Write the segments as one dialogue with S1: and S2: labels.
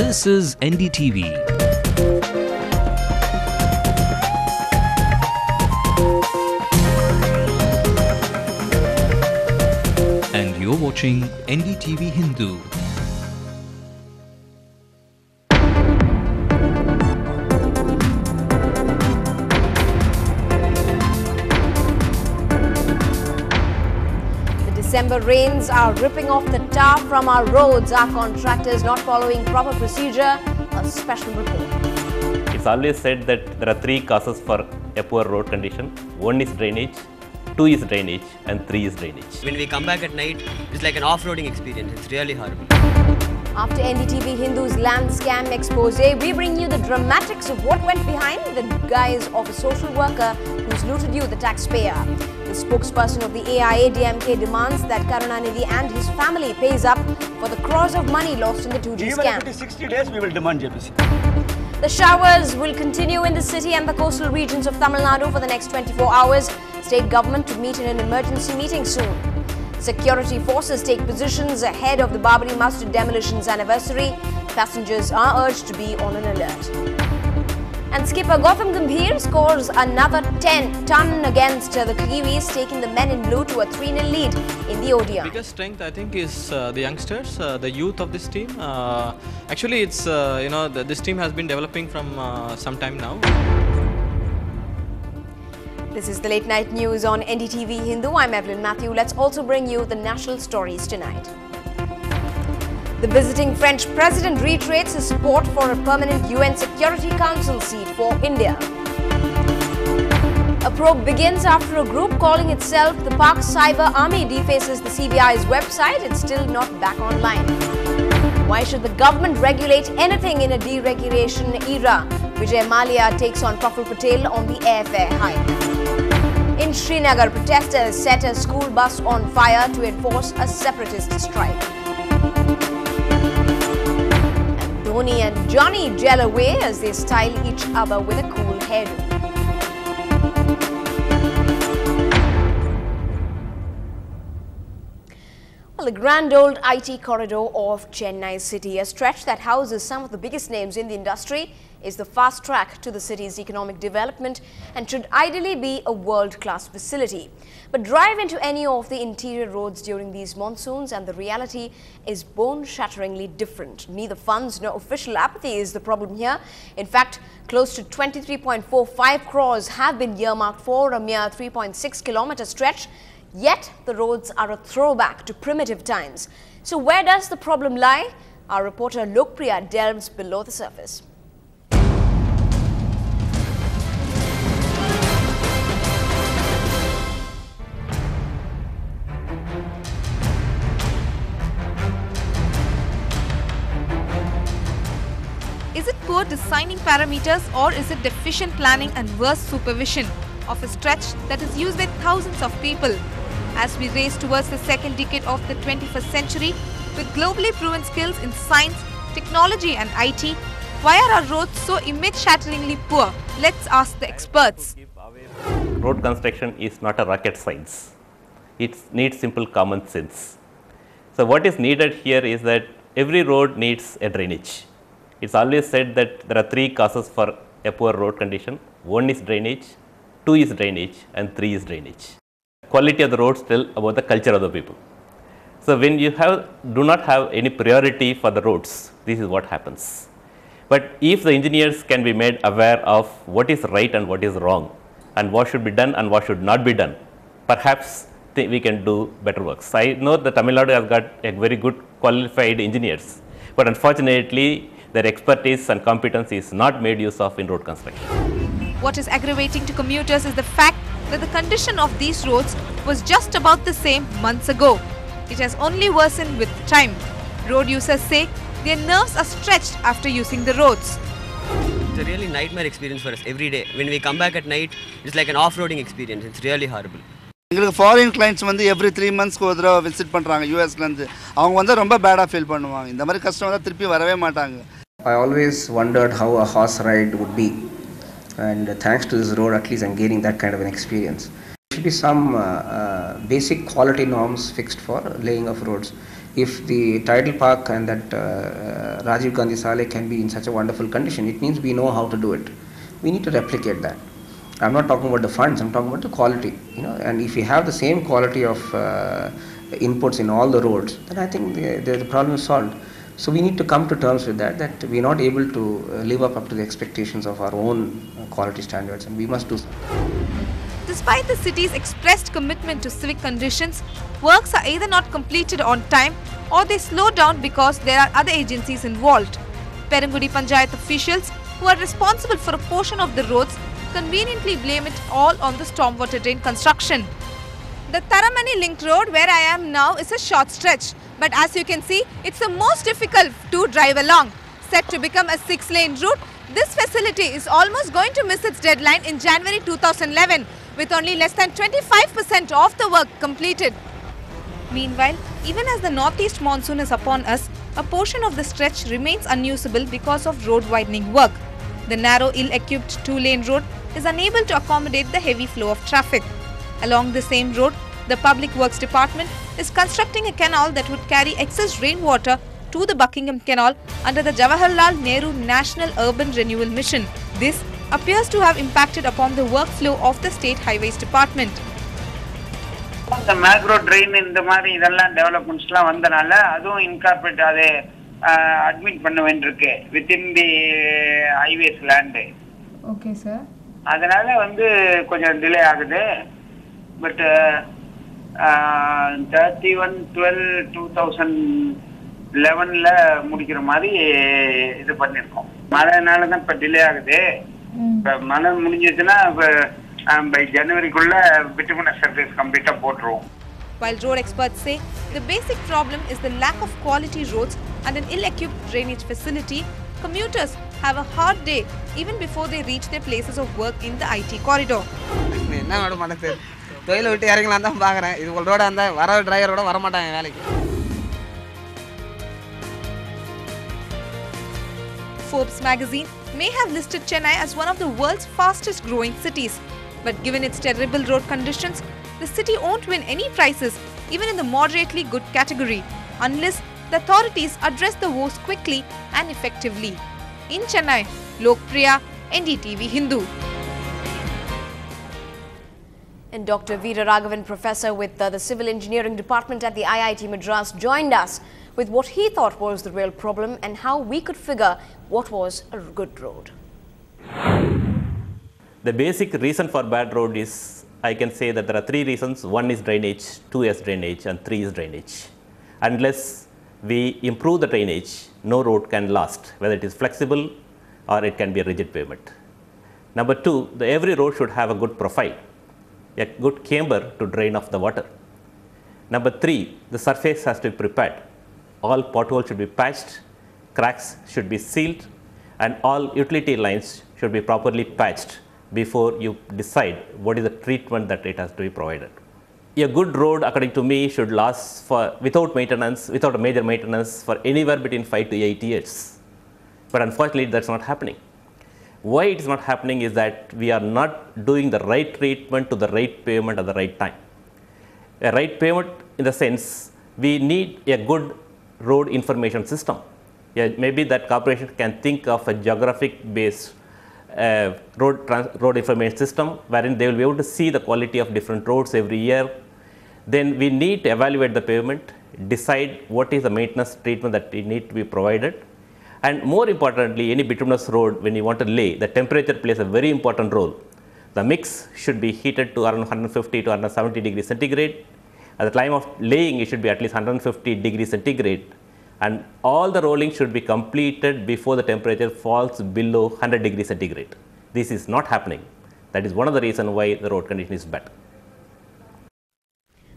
S1: This is NDTV. And you're watching NDTV Hindu.
S2: December rains are ripping off the tar from our roads. Our contractors not following proper procedure. A special report.
S3: It's always said that there are three causes for a poor road condition. One is drainage, two is drainage, and three is drainage.
S4: When we come back at night, it's like an off-roading experience. It's really horrible.
S2: After NDTV Hindu's land scam expose, we bring you the dramatics of what went behind the guise of a social worker who's looted you, the taxpayer. The spokesperson of the AIA-DMK demands that Karunanidhi and his family pays up for the crores of money lost in the 2G scam.
S5: Even if it is 60 days, we will demand JPC.
S2: The showers will continue in the city and the coastal regions of Tamil Nadu for the next 24 hours. State government to meet in an emergency meeting soon. Security forces take positions ahead of the Babri Masjid demolitions anniversary. Passengers are urged to be on an alert. And skipper Gautam Gambhir scores another 10-ton against the Kiwis, taking the men in blue to a 3-0 lead in the ODI.
S6: Biggest strength, I think, is the youngsters, the youth of this team. Actually, it's this team has been developing from some time now.
S2: This is the late night news on NDTV Hindu. I'm Evelyn Matthew. Let's also bring you the national stories tonight. The visiting French president reiterates his support for a permanent UN Security Council seat for India. A probe begins after a group calling itself the Pak Cyber Army defaces the CBI's website. It's still not back online. Why should the government regulate anything in a deregulation era? Vijay Mallya takes on Praful Patel on the airfare hike. In Srinagar, protesters set a school bus on fire to enforce a separatist strike. And Dhoni and Johnny gel away as they style each other with a cool hairdo. Well, the grand old IT corridor of Chennai city, a stretch that houses some of the biggest names in the industry, is the fast track to the city's economic development and should ideally be a world-class facility. But drive into any of the interior roads during these monsoons and the reality is bone-shatteringly different. Neither funds nor official apathy is the problem here. In fact, close to 23.45 crores have been earmarked for a mere 3.6-kilometer stretch. Yet, the roads are a throwback to primitive times. So where does the problem lie? Our reporter Lokpriya delves below the surface.
S7: Is it poor designing parameters or is it deficient planning and worse supervision of a stretch that is used by thousands of people? As we race towards the second decade of the 21st century with globally proven skills in science, technology and IT, why are our roads so image-shatteringly poor? Let's ask the experts.
S3: Road construction is not a rocket science. It needs simple common sense. So what is needed here is that every road needs a drainage. It's always said that there are three causes for a poor road condition. One is drainage, two is drainage, and three is drainage. Quality of the roads tell about the culture of the people. So when you do not have any priority for the roads, this is what happens. But if the engineers can be made aware of what is right and what is wrong, and what should be done and what should not be done, perhaps we can do better works. I know that Tamil Nadu has got a very good qualified engineers, but unfortunately their expertise and competence is not made use of in road construction.
S7: What is aggravating to commuters is the fact that the condition of these roads was just about the same months ago. It has only worsened with time. Road users say their nerves are stretched after using the roads.
S4: It's a really nightmare experience for us every day. When we come back at night, it's like an off-roading experience. It's really horrible.
S5: Foreign clients every 3 months visit US ரொம்ப bad feel பண்ணுவாங்க. இந்த மாதிரி customer திருப்பி வரவே மாட்டாங்க.
S8: I always wondered how a horse ride would be, and thanks to this road at least I'm gaining that kind of an experience. should be some basic quality norms fixed for laying of roads. If the tidal park and that Rajiv Gandhi Sale can be in such a wonderful condition, it means we know how to do it. We need to replicate that. I'm not talking about the funds, I'm talking about the quality, and if we have the same quality of inputs in all the roads, then I think the problem is solved. So we need to come to terms with that we are not able to live up to the expectations of our own quality standards, and we must do so.
S7: Despite the city's expressed commitment to civic conditions, works are either not completed on time or they slow down because there are other agencies involved. Perangudi Panchayat officials, who are responsible for a portion of the roads, conveniently blame it all on the stormwater drain construction. The Taramani Link Road, where I am now, is a short stretch, but as you can see, it's the most difficult to drive along. Set to become a 6-lane route, this facility is almost going to miss its deadline in January 2011, with only less than 25% of the work completed. Meanwhile, even as the northeast monsoon is upon us, a portion of the stretch remains unusable because of road widening work. The narrow, ill-equipped 2-lane road is unable to accommodate the heavy flow of traffic. Along the same road, the Public Works Department is constructing a canal that would carry excess rainwater to the Buckingham Canal under the Jawaharlal Nehru National Urban Renewal Mission. This appears to have impacted upon the workflow of the State Highways Department.
S9: The macro drain in the Mari developments incorporate admit within the highways land.
S10: Okay, sir.
S9: That's delay agude, but 31/12/2011 la mudikira mari idu pannirkom. Madanala dhan delay agude. Mana mudinjiduna by January kulla bituminous surface complete potrom.
S7: While road experts say the basic problem is the lack of quality roads and an ill-equipped drainage facility, commuters have a hard day even before they reach their places of work in the IT corridor. Forbes magazine may have listed Chennai as one of the world's fastest growing cities. But given its terrible road conditions, the city won't win any prizes, even in the moderately good category, unless the authorities address the woes quickly and effectively. In Chennai, Lokpriya, NDTV Hindu.
S2: And Dr. Veera Raghavan, professor with the Civil Engineering Department at the IIT Madras, joined us with what he thought was the real problem and how we could figure what was a good road.
S3: The basic reason for bad road is, I can say that there are 3 reasons. 1 is drainage, 2 is drainage, and 3 is drainage. Unless we improve the drainage, no road can last, whether it is flexible or it can be a rigid pavement. Number 2, every road should have a good profile, a good camber to drain off the water. Number 3, the surface has to be prepared. All potholes should be patched, cracks should be sealed, and all utility lines should be properly patched before you decide what is the treatment that it has to be provided. A good road, according to me, should last without maintenance, without a major maintenance, for anywhere between 5 to 8 years. But unfortunately, that's not happening. Why it is not happening is that we are not doing the right treatment to the right pavement at the right time. A right pavement in the sense, we need a good road information system. Yeah, maybe that corporation can think of a geographic based road information system wherein they will be able to see the quality of different roads every year. Then we need to evaluate the pavement, decide what is the maintenance treatment that need to be provided. And more importantly, any bituminous road, when you want to lay, the temperature plays a very important role. The mix should be heated to around 150 to 170 degrees centigrade. At the time of laying, it should be at least 150 degrees centigrade. And all the rolling should be completed before the temperature falls below 100 degrees centigrade. This is not happening. That is one of the reasons why the road condition is bad.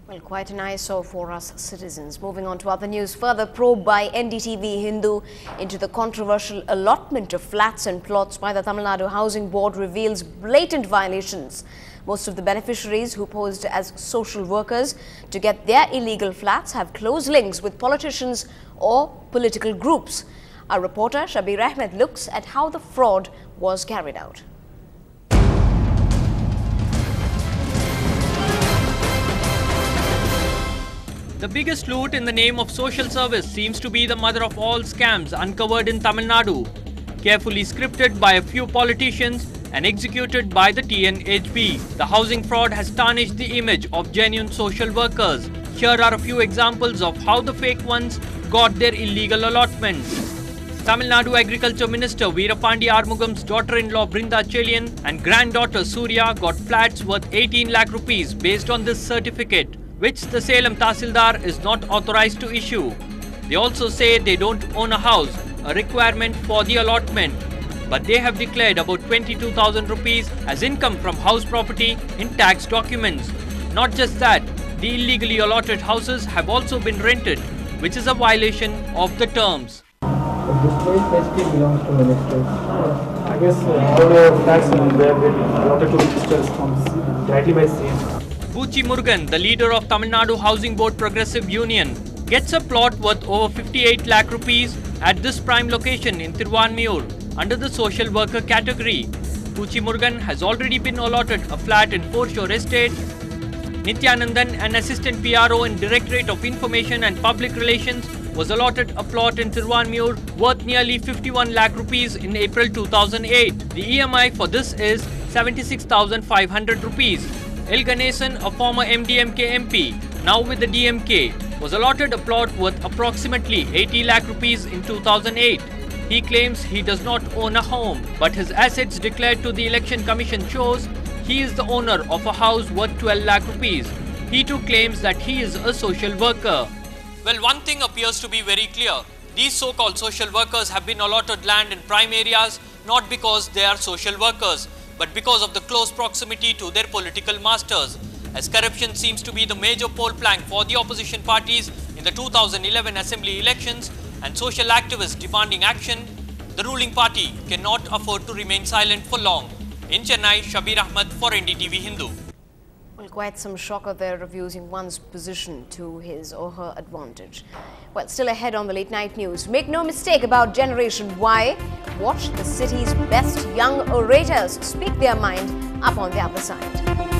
S2: Well, quite an eyesore for us citizens. Moving on to other news, further probe by NDTV Hindu into the controversial allotment of flats and plots by the Tamil Nadu Housing Board reveals blatant violations. Most of the beneficiaries who posed as social workers to get their illegal flats have close links with politicians or political groups. Our reporter Shabir Ahmed looks at how the fraud was carried out.
S10: The biggest loot in the name of social service seems to be the mother of all scams uncovered in Tamil Nadu, carefully scripted by a few politicians and executed by the TNHB. The housing fraud has tarnished the image of genuine social workers. Here are a few examples of how the fake ones got their illegal allotments. Tamil Nadu Agriculture Minister Veerapandi Armugam's daughter-in-law Brinda Chelian and granddaughter Surya got flats worth 18 lakh rupees based on this certificate, which the Salem Tahsildar is not authorized to issue. They also say they don't own a house, a requirement for the allotment, but they have declared about 22,000 rupees as income from house property in tax documents. Not just that, the illegally allotted houses have also been rented, which is a violation of the terms.
S11: This place basically belongs to ministers. I guess all the flats where allotted to ministers comes directly by same.
S10: Buchi Murugan, the leader of Tamil Nadu Housing Board Progressive Union, gets a plot worth over 58 lakh rupees at this prime location in Thiruvanmiyur under the social worker category. Buchi Murugan has already been allotted a flat in Foreshore Estate. Nityanandan, an assistant PRO in Directorate of Information and Public Relations, was allotted a plot in Thiruvanmiyur worth nearly 51 lakh rupees in April 2008. The EMI for this is 76,500 rupees. El Ganesan, a former MDMK MP, now with the DMK, was allotted a plot worth approximately 80 lakh rupees in 2008. He claims he does not own a home, but his assets declared to the Election Commission shows he is the owner of a house worth 12 lakh rupees. He too claims that he is a social worker. Well, one thing appears to be very clear. These so-called social workers have been allotted land in prime areas not because they are social workers, but because of the close proximity to their political masters. As corruption seems to be the major poll plank for the opposition parties in the 2011 assembly elections and social activists demanding action, the ruling party cannot afford to remain silent for long. In Chennai, Shabir Ahmed for NDTV Hindu.
S2: Well, quite some shocker there of using one's position to his or her advantage. Well, still ahead on the late night news. Make no mistake about Generation Y. Watch the city's best young orators speak their mind up on the other side.